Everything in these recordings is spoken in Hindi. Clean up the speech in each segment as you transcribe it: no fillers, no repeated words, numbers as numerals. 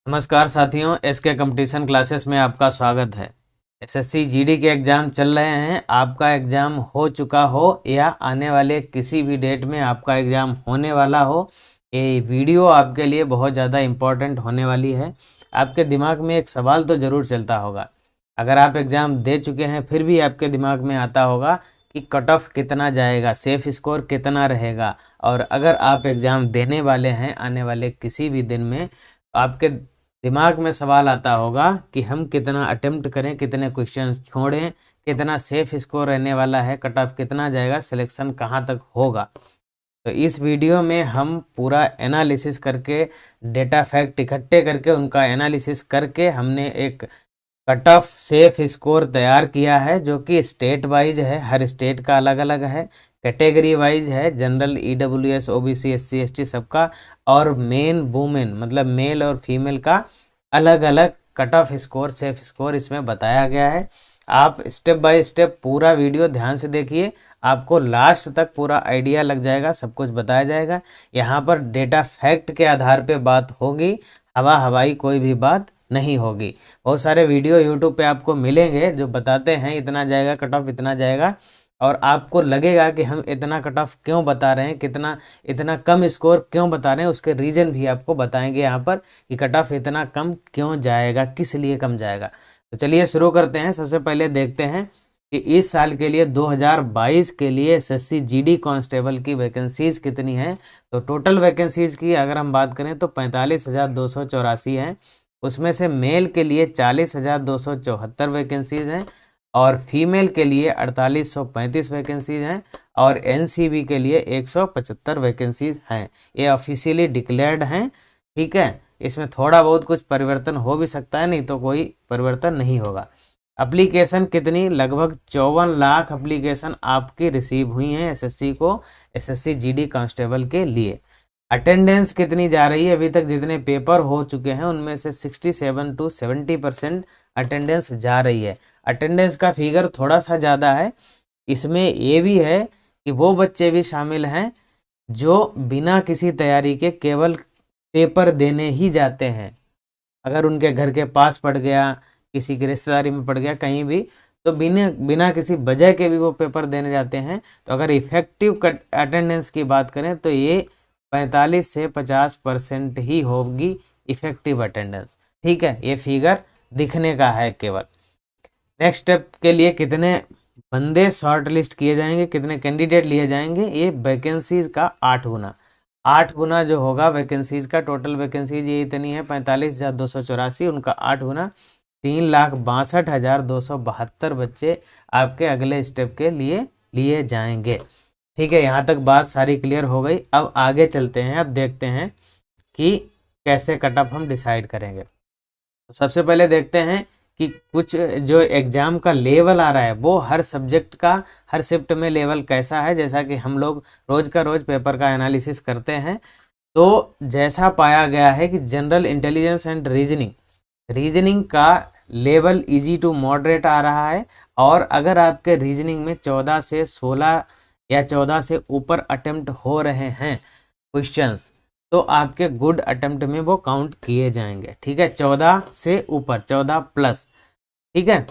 नमस्कार साथियों, एसके कंपटीशन क्लासेस में आपका स्वागत है। एसएससी जीडी के एग्ज़ाम चल रहे हैं। आपका एग्ज़ाम हो चुका हो या आने वाले किसी भी डेट में आपका एग्ज़ाम होने वाला हो, ये वीडियो आपके लिए बहुत ज़्यादा इम्पोर्टेंट होने वाली है। आपके दिमाग में एक सवाल तो ज़रूर चलता होगा, अगर आप एग्ज़ाम दे चुके हैं फिर भी आपके दिमाग में आता होगा कि कट ऑफ कितना जाएगा, सेफ स्कोर कितना रहेगा। और अगर आप एग्ज़ाम देने वाले हैं आने वाले किसी भी दिन में, तो आपके दिमाग में सवाल आता होगा कि हम कितना अटेम्प्ट करें, कितने क्वेश्चन छोड़ें, कितना सेफ स्कोर रहने वाला है, कट ऑफ कितना जाएगा, सिलेक्शन कहाँ तक होगा। तो इस वीडियो में हम पूरा एनालिसिस करके, डेटा फैक्ट इकट्ठे करके, उनका एनालिसिस करके हमने एक कट ऑफ सेफ स्कोर तैयार किया है, जो कि स्टेट वाइज है। हर स्टेट का अलग अलग है, कैटेगरी वाइज है, general, EWS, OBC, SC, ST सबका, और मेन वुमेन मतलब मेल और फीमेल का अलग अलग cut off score, safe score इसमें बताया गया है। आप स्टेप बाय स्टेप पूरा वीडियो ध्यान से देखिए, आपको लास्ट तक पूरा आइडिया लग जाएगा, सब कुछ बताया जाएगा। यहाँ पर डेटा फैक्ट के आधार पे बात होगी, हवा हवाई कोई भी बात नहीं होगी। बहुत सारे वीडियो यूट्यूब पे आपको मिलेंगे जो बताते हैं इतना जाएगा कट ऑफ, इतना जाएगा, और आपको लगेगा कि हम इतना कट ऑफ क्यों बता रहे हैं, कितना इतना कम स्कोर क्यों बता रहे हैं, उसके रीज़न भी आपको बताएंगे यहाँ पर कि कट ऑफ इतना कम क्यों जाएगा, किस लिए कम जाएगा। तो चलिए शुरू करते हैं। सबसे पहले देखते हैं कि इस साल के लिए 2022 के लिए एसएससी जीडी कांस्टेबल की वैकेंसीज कितनी हैं। तो टोटल वैकेंसीज की अगर हम बात करें तो 45,284 हैं। उसमें से मेल के लिए 40,274 वैकेंसीज हैं, और फीमेल के लिए 4835 वैकेंसीज हैं, और एनसीबी के लिए 175 वैकेंसीज हैं। ये ऑफिशियली डिक्लेयर्ड हैं, ठीक है। इसमें थोड़ा बहुत कुछ परिवर्तन हो भी सकता है, नहीं तो कोई परिवर्तन नहीं होगा। एप्लीकेशन कितनी, लगभग 54 लाख एप्लीकेशन आपकी रिसीव हुई हैं एसएससी को, एसएससी जीडी कांस्टेबल के लिए। अटेंडेंस कितनी जा रही है, अभी तक जितने पेपर हो चुके हैं उनमें से 67 to 70% अटेंडेंस जा रही है। अटेंडेंस का फिगर थोड़ा सा ज़्यादा है। इसमें ये भी है कि वो बच्चे भी शामिल हैं जो बिना किसी तैयारी के केवल पेपर देने ही जाते हैं। अगर उनके घर के पास पड़ गया, किसी की रिश्तेदारी में पड़ गया, कहीं भी, तो बिना बिना किसी वजह के भी वो पेपर देने जाते हैं। तो अगर इफेक्टिव अटेंडेंस की बात करें तो ये 45 से 50% ही होगी इफेक्टिव अटेंडेंस, ठीक है। ये फिगर दिखने का है केवल। नेक्स्ट स्टेप के लिए कितने बंदे शॉर्ट लिस्ट किए जाएंगे, कितने कैंडिडेट लिए जाएंगे, ये वैकेंसीज का 8 गुना, 8 गुना जो होगा वैकेंसीज का। टोटल वैकेंसीज ये इतनी है 45,284, उनका 8 गुना 3,62,272 बच्चे आपके अगले स्टेप के लिए लिए जाएंगे, ठीक है। यहाँ तक बात सारी क्लियर हो गई। अब आगे चलते हैं, अब देखते हैं कि कैसे कट ऑफ हम डिसाइड करेंगे। तो सबसे पहले देखते हैं कि कुछ जो एग्ज़ाम का लेवल आ रहा है वो हर सब्जेक्ट का, हर शिफ्ट में लेवल कैसा है। जैसा कि हम लोग रोज़ का रोज़ पेपर का एनालिसिस करते हैं, तो जैसा पाया गया है कि जनरल इंटेलिजेंस एंड रीजनिंग का लेवल इजी टू मॉडरेट आ रहा है। और अगर आपके रीजनिंग में 14 से 16 या 14 से ऊपर अटेम्प्ट हो रहे हैं क्वेश्चंस, तो आपके गुड अटेम्प्ट में वो काउंट किए जाएंगे, ठीक है। 14 से ऊपर, 14 प्लस, ठीक है।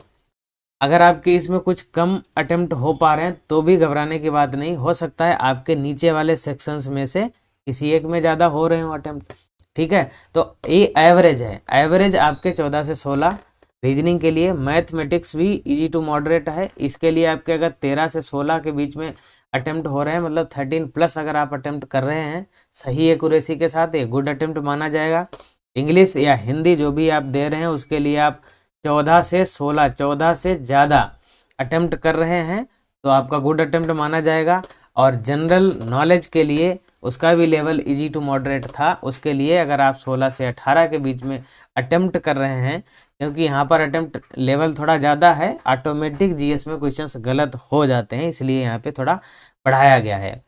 अगर आपके इसमें कुछ कम अटेम्प्ट हो पा रहे हैं तो भी घबराने की बात नहीं, हो सकता है आपके नीचे वाले सेक्शंस में से किसी एक में ज़्यादा हो रहे हो अटेम्प्ट, ठीक है। तो ये एवरेज है, एवरेज आपके 14 से 16 रीजनिंग के लिए। मैथमेटिक्स भी इजी टू मॉडरेट है, इसके लिए आपके अगर 13 से 16 के बीच में अटेम्प्ट हो रहे हैं, मतलब 13 प्लस अगर आप अटेम्प्ट कर रहे हैं सही एक्यूरेसी के साथ, ये गुड अटेम्प्ट माना जाएगा। इंग्लिश या हिंदी जो भी आप दे रहे हैं उसके लिए आप 14 से 16, 14 से ज़्यादा अटेम्प्ट कर रहे हैं तो आपका गुड अटेम्प्ट माना जाएगा। और जनरल नॉलेज के लिए उसका भी लेवल इजी टू मॉडरेट था, उसके लिए अगर आप 16 से 18 के बीच में अटेम्प्ट कर रहे हैं, क्योंकि यहाँ पर अटेम्प्ट लेवल थोड़ा ज़्यादा है, ऑटोमेटिक जीएस में क्वेश्चंस गलत हो जाते हैं, इसलिए यहाँ पे थोड़ा बढ़ाया गया है,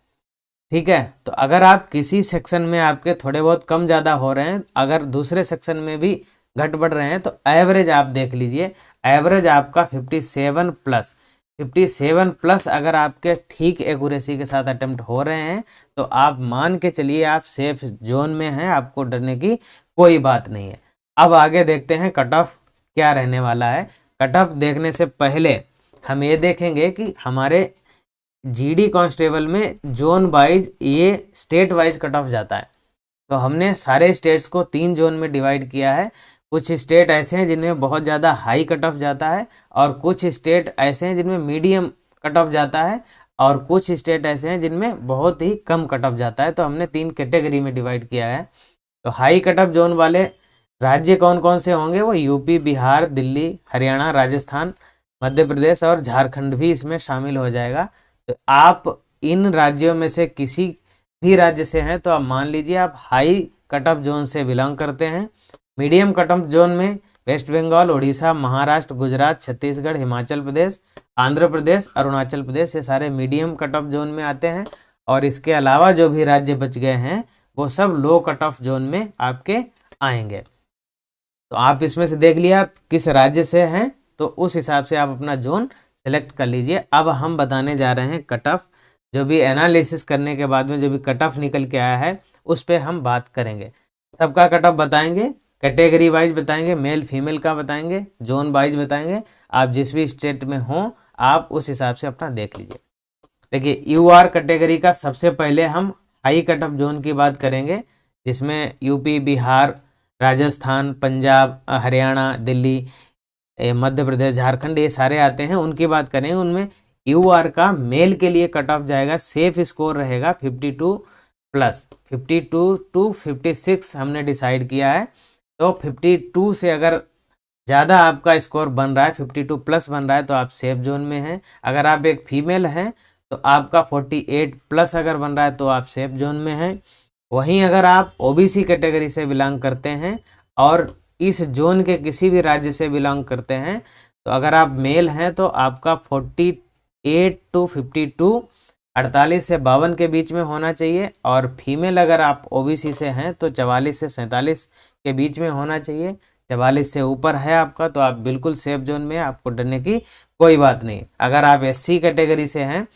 ठीक है। तो अगर आप किसी सेक्शन में आपके थोड़े बहुत कम ज़्यादा हो रहे हैं, अगर दूसरे सेक्शन में भी घट बढ़ रहे हैं, तो एवरेज आप देख लीजिए, एवरेज आपका 57 प्लस, 57 प्लस अगर आपके ठीक एक्यूरेसी के साथ अटेम्प्ट हो रहे हैं तो आप मान के चलिए आप सेफ जोन में हैं, आपको डरने की कोई बात नहीं है। अब आगे देखते हैं कट ऑफ क्या रहने वाला है। कट ऑफ देखने से पहले हम ये देखेंगे कि हमारे जीडी कांस्टेबल में जोन वाइज ये स्टेट वाइज कट ऑफ जाता है। तो हमने सारे स्टेट्स को 3 जोन में डिवाइड किया है। कुछ स्टेट ऐसे हैं जिनमें बहुत ज़्यादा हाई कट ऑफ जाता है, और कुछ स्टेट ऐसे हैं जिनमें मीडियम कट ऑफ जाता है, और कुछ स्टेट ऐसे हैं जिनमें बहुत ही कम कट ऑफ जाता है। तो हमने 3 कैटेगरी में डिवाइड किया है। तो हाई कट ऑफ जोन वाले राज्य कौन कौन से होंगे? वो यूपी, बिहार, दिल्ली, हरियाणा, राजस्थान, मध्य प्रदेश और झारखंड भी इसमें शामिल हो जाएगा। तो आप इन राज्यों में से किसी भी राज्य से हैं तो आप मान लीजिए आप हाई कट ऑफ जोन से बिलोंग करते हैं। मीडियम कट ऑफ जोन में वेस्ट बंगाल, उड़ीसा, महाराष्ट्र, गुजरात, छत्तीसगढ़, हिमाचल प्रदेश, आंध्र प्रदेश, अरुणाचल प्रदेश, ये सारे मीडियम कट ऑफ जोन में आते हैं। और इसके अलावा जो भी राज्य बच गए हैं वो सब लो कट ऑफ जोन में आपके आएंगे। तो आप इसमें से देख लिया आप किस राज्य से हैं, तो उस हिसाब से आप अपना जोन सेलेक्ट कर लीजिए। अब हम बताने जा रहे हैं कट ऑफ, जो भी एनालिसिस करने के बाद में जो भी कट ऑफ निकल के आया है उस पर हम बात करेंगे। सबका कट ऑफ बताएंगे, कैटेगरी वाइज बताएंगे, मेल फीमेल का बताएंगे, जोन वाइज बताएंगे। आप जिस भी स्टेट में हों आप उस हिसाब से अपना देख लीजिए। देखिए यूआर कैटेगरी का सबसे पहले हम हाई कट ऑफ जोन की बात करेंगे, जिसमें यूपी, बिहार, राजस्थान, पंजाब, हरियाणा, दिल्ली, मध्य प्रदेश, झारखंड, ये सारे आते हैं। उनकी बात करेंगे। उनमें यूआर का मेल के लिए कट ऑफ जाएगा, सेफ स्कोर रहेगा 52 प्लस। 52 टू 56 हमने डिसाइड किया है। तो 52 से अगर ज़्यादा आपका स्कोर बन रहा है, 52 प्लस बन रहा है, तो आप सेफ जोन में हैं। अगर आप एक फीमेल हैं तो आपका 48 प्लस अगर बन रहा है तो आप सेफ जोन में हैं। वहीं अगर आप ओबीसी कैटेगरी से बिलोंग करते हैं और इस जोन के किसी भी राज्य से बिलोंग करते हैं, तो अगर आप मेल हैं तो आपका 48 टू 52, 48 से 52 के बीच में होना चाहिए। और फीमेल अगर आप ओबीसी से हैं तो 44 से 47 के बीच में होना चाहिए। 44 से ऊपर है आपका तो आप बिल्कुल सेफ जोन में, आपको डरने की कोई बात नहीं। अगर आप एससी कैटेगरी से हैं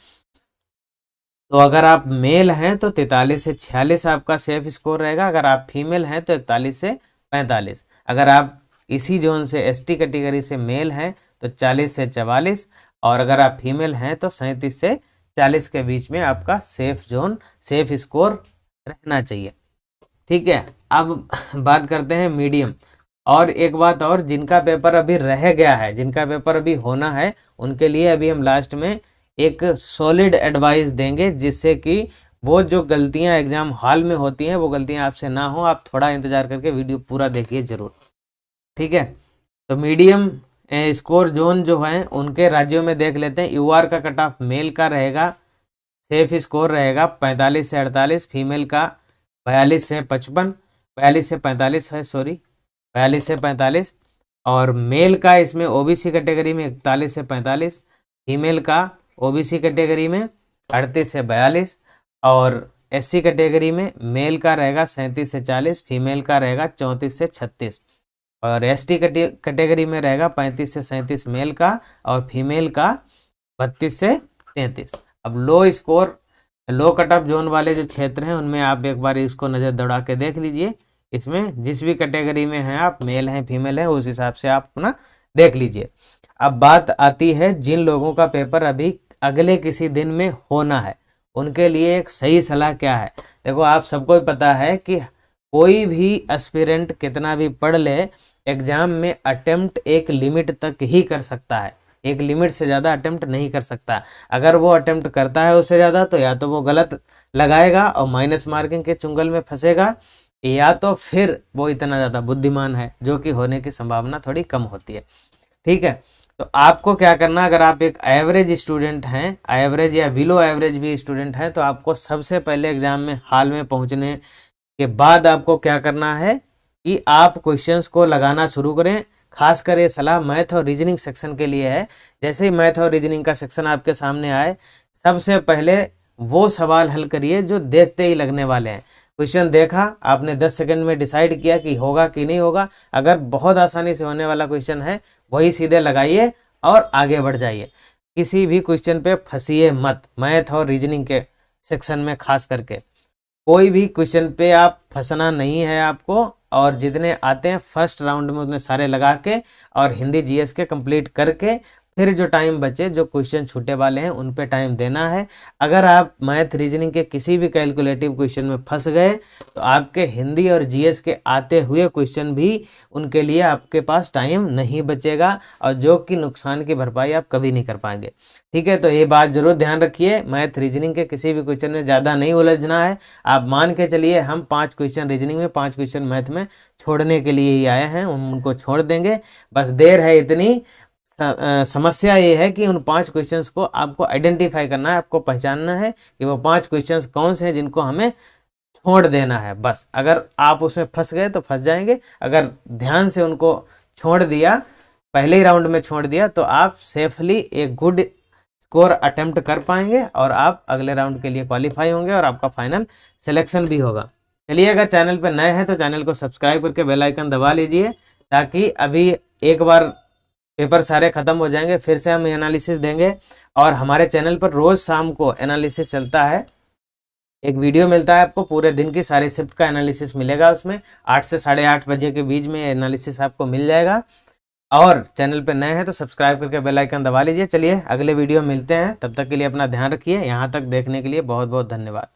तो अगर आप मेल हैं तो 43 से 46 आपका सेफ स्कोर रहेगा। अगर आप फीमेल हैं तो 41 से 45। अगर आप इसी जोन से एसटी कैटेगरी से मेल हैं तो 40 से 44, और अगर आप फीमेल हैं तो 37 से 40 के बीच में आपका सेफ जोन, सेफ स्कोर रहना चाहिए। ठीक है, अब बात करते हैं मीडियम। और एक बात और, जिनका पेपर अभी रह गया है, जिनका पेपर अभी होना है, उनके लिए अभी हम लास्ट में एक सॉलिड एडवाइस देंगे, जिससे कि वो जो गलतियां एग्जाम हॉल में होती हैं वो गलतियां आपसे ना हो। आप थोड़ा इंतजार करके वीडियो पूरा देखिए जरूर। ठीक है, तो मीडियम स्कोर जोन जो है उनके राज्यों में देख लेते हैं। यूआर का कट ऑफ मेल का रहेगा, सेफ स्कोर रहेगा 45 से 48, फीमेल का 42 से 55, 42 से 45 है, सॉरी 42 से 45। और मेल का इसमें ओबीसी कैटेगरी में 41 से 45, फीमेल का ओबीसी कैटेगरी में 38 से 42, और एससी कैटेगरी में मेल का रहेगा 37 से 40, फीमेल का रहेगा 34 से 36, और एसटी कैटेगरी में रहेगा 35 से 37 मेल का, और फीमेल का 32 से 33। अब लो स्कोर, लो कट ऑफ जोन वाले जो क्षेत्र हैं उनमें आप एक बार इसको नज़र दौड़ा के देख लीजिए। इसमें जिस भी कैटेगरी में हैं आप, मेल हैं फीमेल हैं, उस हिसाब से आप अपना देख लीजिए। अब बात आती है जिन लोगों का पेपर अभी अगले किसी दिन में होना है, उनके लिए एक सही सलाह क्या है। देखो आप सबको पता है कि कोई भी एस्पिरेंट कितना भी पढ़ ले, एग्जाम में अटेम्प्ट एक लिमिट तक ही कर सकता है, एक लिमिट से ज़्यादा अटेम्प्ट नहीं कर सकता। अगर वो अटेम्प्ट करता है उससे ज़्यादा तो या तो वो गलत लगाएगा और माइनस मार्किंग के चुंगल में फंसेगा, या तो फिर वो इतना ज़्यादा बुद्धिमान है, जो कि होने की संभावना थोड़ी कम होती है। ठीक है, तो आपको क्या करना, अगर आप एक एवरेज स्टूडेंट हैं, एवरेज या बिलो एवरेज भी स्टूडेंट हैं, तो आपको सबसे पहले एग्जाम में हॉल में पहुंचने के बाद आपको क्या करना है कि आप क्वेश्चंस को लगाना शुरू करें। खासकर ये सलाह मैथ और रीजनिंग सेक्शन के लिए है। जैसे ही मैथ और रीजनिंग का सेक्शन आपके सामने आए, सबसे पहले वो सवाल हल करिए जो देखते ही लगने वाले हैं। क्वेश्चन देखा आपने, 10 सेकंड में डिसाइड किया कि होगा कि नहीं होगा। अगर बहुत आसानी से होने वाला क्वेश्चन है वही सीधे लगाइए और आगे बढ़ जाइए। किसी भी क्वेश्चन पे फंसिए मत, मैथ और रीजनिंग के सेक्शन में खास करके कोई भी क्वेश्चन पे आप फंसना नहीं है आपको। और जितने आते हैं फर्स्ट राउंड में उतने सारे लगा के और हिंदी जीएस के कंप्लीट करके फिर जो टाइम बचे, जो क्वेश्चन छूटे वाले हैं उन पे टाइम देना है। अगर आप मैथ रीजनिंग के किसी भी कैलकुलेटिव क्वेश्चन में फंस गए तो आपके हिंदी और जीएस के आते हुए क्वेश्चन भी उनके लिए आपके पास टाइम नहीं बचेगा और जो कि नुकसान की भरपाई आप कभी नहीं कर पाएंगे। ठीक है, तो ये बात जरूर ध्यान रखिए, मैथ रीजनिंग के किसी भी क्वेश्चन में ज़्यादा नहीं उलझना है। आप मान के चलिए हम 5 क्वेश्चन रीजनिंग में 5 क्वेश्चन मैथ में छोड़ने के लिए ही आए हैं, हम उनको छोड़ देंगे। बस देर है इतनी, समस्या ये है कि उन 5 क्वेश्चंस को आपको आइडेंटिफाई करना है, आपको पहचानना है कि वो 5 क्वेश्चंस कौन से हैं जिनको हमें छोड़ देना है। बस अगर आप उसमें फंस गए तो फंस जाएंगे, अगर ध्यान से उनको छोड़ दिया, पहले ही राउंड में छोड़ दिया, तो आप सेफली एक गुड स्कोर अटेम्प्ट कर पाएंगे और आप अगले राउंड के लिए क्वालिफाई होंगे और आपका फाइनल सिलेक्शन भी होगा। चलिए, अगर चैनल पर नए हैं तो चैनल को सब्सक्राइब करके बेल आइकन दबा लीजिए, ताकि अभी एक बार पेपर सारे खत्म हो जाएंगे फिर से हम एनालिसिस देंगे। और हमारे चैनल पर रोज शाम को एनालिसिस चलता है, एक वीडियो मिलता है आपको, पूरे दिन की सारी शिफ्ट का एनालिसिस मिलेगा उसमें, 8 से 8:30 बजे के बीच में एनालिसिस आपको मिल जाएगा। और चैनल पे नए हैं तो सब्सक्राइब करके बेल आइकन दबा लीजिए। चलिए अगले वीडियो मिलते हैं, तब तक के लिए अपना ध्यान रखिए। यहाँ तक देखने के लिए बहुत बहुत धन्यवाद।